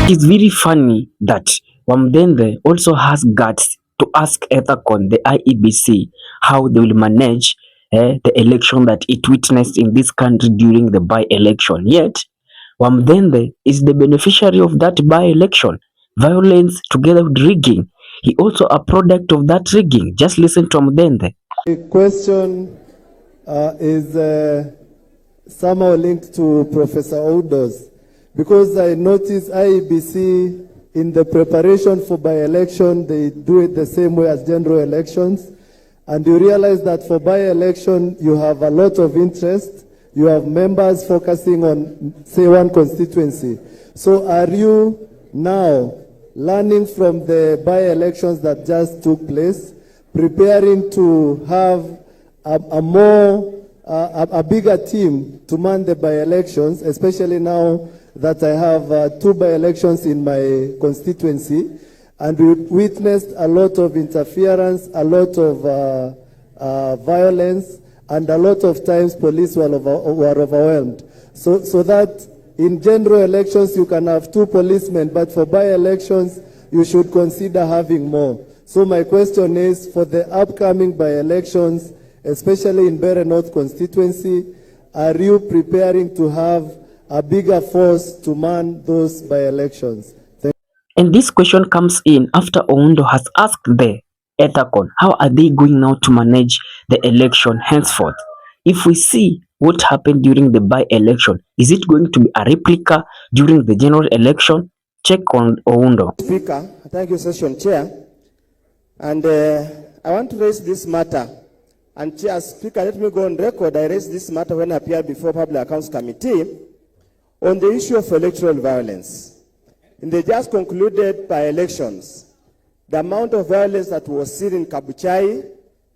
It is very funny that Wamdende also has guts to ask Ethacon, the IEBC, how they will manage the election that it witnessed in this country during the by-election. Yet, Wamdende is the beneficiary of that by-election. Violence together with rigging. He also a product of that rigging. Just listen to Wamdende. The question is somehow linked to Professor Oudo's, because I noticed IEBC in the preparation for by-election, they do it the same way as general elections. And you realize that for by-election, you have a lot of interest. You have members focusing on, say, one constituency. So are you now learning from the by-elections that just took place, preparing to have a bigger team to man the by-elections, especially now that I have 2 by-elections in my constituency, and we witnessed a lot of interference, a lot of violence, and a lot of times police were overwhelmed. So that in general elections you can have 2 policemen, but for by-elections you should consider having more. So my question is, for the upcoming by-elections, especially in Bere North constituency, are you preparing to have a bigger force to man those by-elections? And this question comes in after Oundo has asked the Ethacon, how are they going now to manage the election henceforth? If we see what happened during the by-election, is it going to be a replica during the general election? Check on Oundo. Speaker, thank you, Session Chair. And I want to raise this matter. And Chair, Speaker, let me go on record. I raised this matter when I appeared before Public Accounts Committee on the issue of electoral violence. In the just concluded by-elections, the amount of violence that was seen in Kabuchai,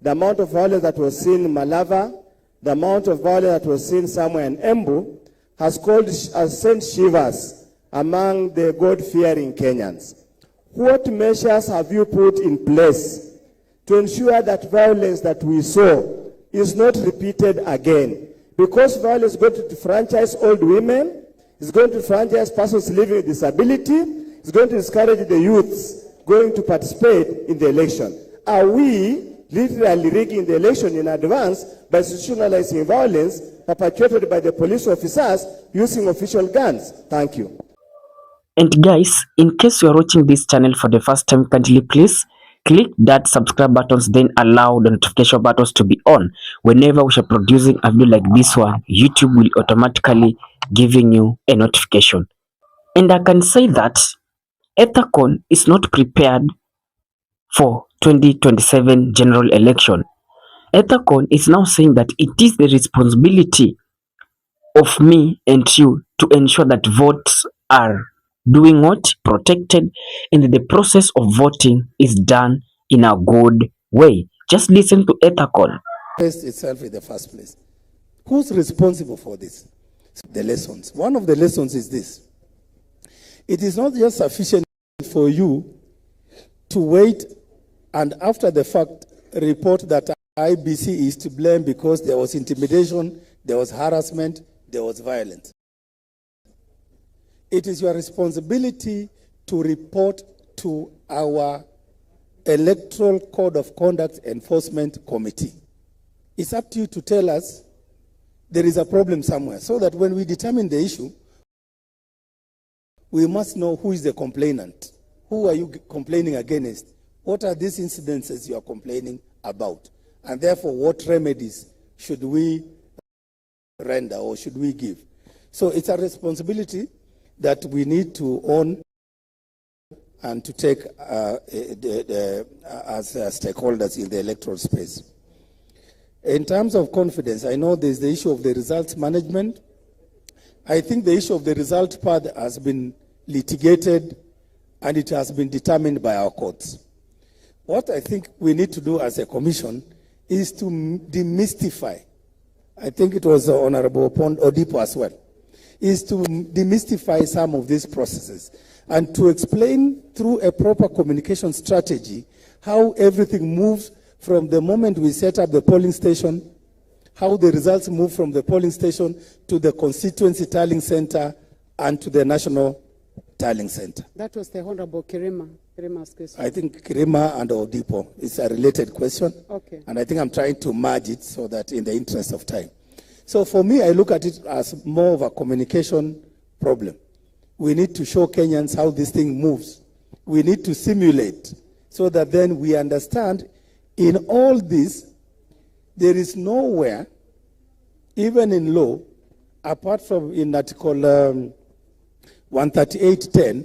the amount of violence that was seen in Malava, the amount of violence that was seen somewhere in Embu has sent shivers among the God-fearing Kenyans. What measures have you put in place to ensure that violence that we saw is not repeated again? Because violence is going to franchise old women, it's going to franchise persons living with disability, it's going to discourage the youths going to participate in the election. Are we literally rigging the election in advance by institutionalizing violence perpetrated by the police officers using official guns? Thank you. And guys, in case you are watching this channel for the first time, kindly please click that subscribe buttons, then allow the notification buttons to be on. Whenever we are producing a video like this one, YouTube will automatically giving you a notification. And I can say that Ethacon is not prepared for 2027 general election. Ethacon is now saying that it is the responsibility of me and you to ensure that votes are doing what? Protected, and the process of voting is done in a good way. Just listen to Ethacon. Itself in the first place. Who's responsible for this? The lessons. One of the lessons is this. It is not just sufficient for you to wait and after the fact report that IEBC is to blame because there was intimidation, there was harassment, there was violence. It is your responsibility to report to our Electoral Code of Conduct Enforcement Committee. It's up to you to tell us there is a problem somewhere, so that when we determine the issue, we must know who is the complainant. Who are you complaining against? What are these incidences you are complaining about? And therefore, what remedies should we render or should we give? So it's a responsibility that we need to own and to take as stakeholders in the electoral space. In terms of confidence, I know there's the issue of the results management. I think the issue of the result part has been litigated and it has been determined by our courts. What I think we need to do as a commission is to demystify, I think it was Honorable Odipo as well, is to demystify some of these processes and to explain through a proper communication strategy how everything moves from the moment we set up the polling station, how the results move from the polling station to the constituency tallying center and to the national tallying center. That was the Honorable Kirima's question. I think Kirima and Odipo is a related question. Okay. And I think I'm trying to merge it so that in the interest of time. So for me, I look at it as more of a communication problem. We need to show Kenyans how this thing moves. We need to simulate so that then we understand in all this, there is nowhere, even in law, apart from in Article 138.10,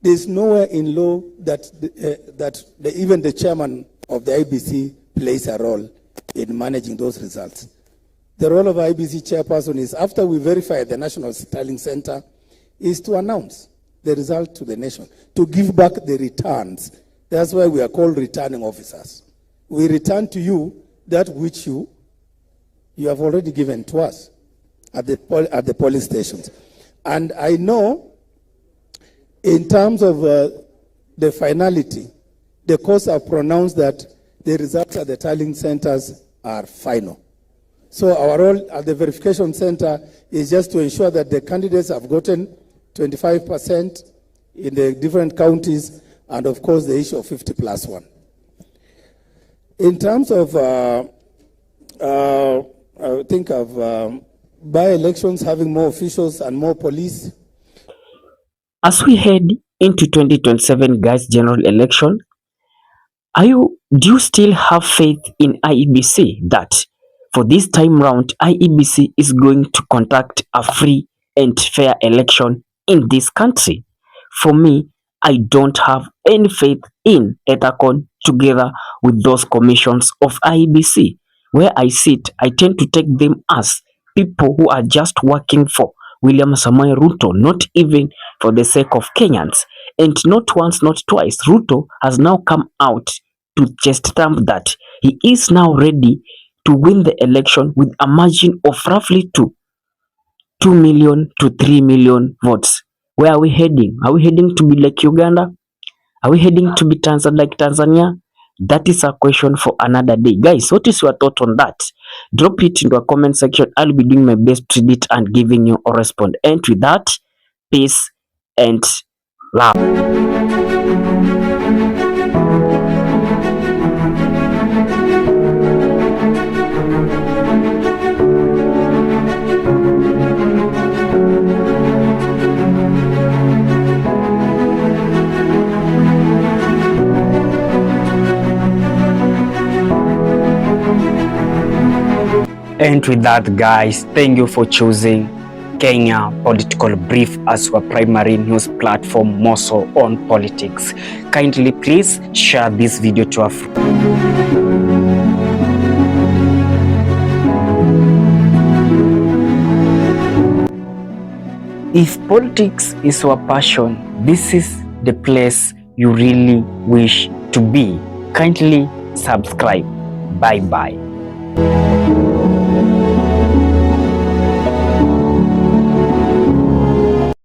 there's nowhere in law that even the chairman of the IEBC plays a role in managing those results. The role of IEBC chairperson is, after we verify the National Tallying Center, is to announce the result to the nation, to give back the returns. That's why we are called returning officers. We return to you that which you have already given to us at the police stations. And I know in terms of the finality, the courts have pronounced that the results at the tallying centers are final. So our role at the verification center is just to ensure that the candidates have gotten 25% in the different counties, and of course the issue of 50+1. In terms of, I think of by-elections having more officials and more police. As we head into 2027 guys general election, do you still have faith in IEBC that for this time round IEBC is going to conduct a free and fair election in this country? For me, I don't have any faith in Ethacon together with those commissions of IEBC. Where I sit, I tend to take them as people who are just working for William Samoei Ruto, not even for the sake of Kenyans. And not once, not twice, Ruto has now come out to just stamp that he is now ready to win the election with a margin of roughly 2 million to 3 million votes. Where are we heading? Are we heading to be like Uganda? Are we heading to be like Tanzania? That is a question for another day. Guys, what is your thought on that? Drop it into a comment section. I'll be doing my best to read it and giving you a response. And with that, peace and love. And with that, guys, thank you for choosing Kenya Political Brief as your primary news platform, more so on politics. Kindly please share this video to a friend. If politics is your passion, this is the place you really wish to be. Kindly subscribe. Bye bye.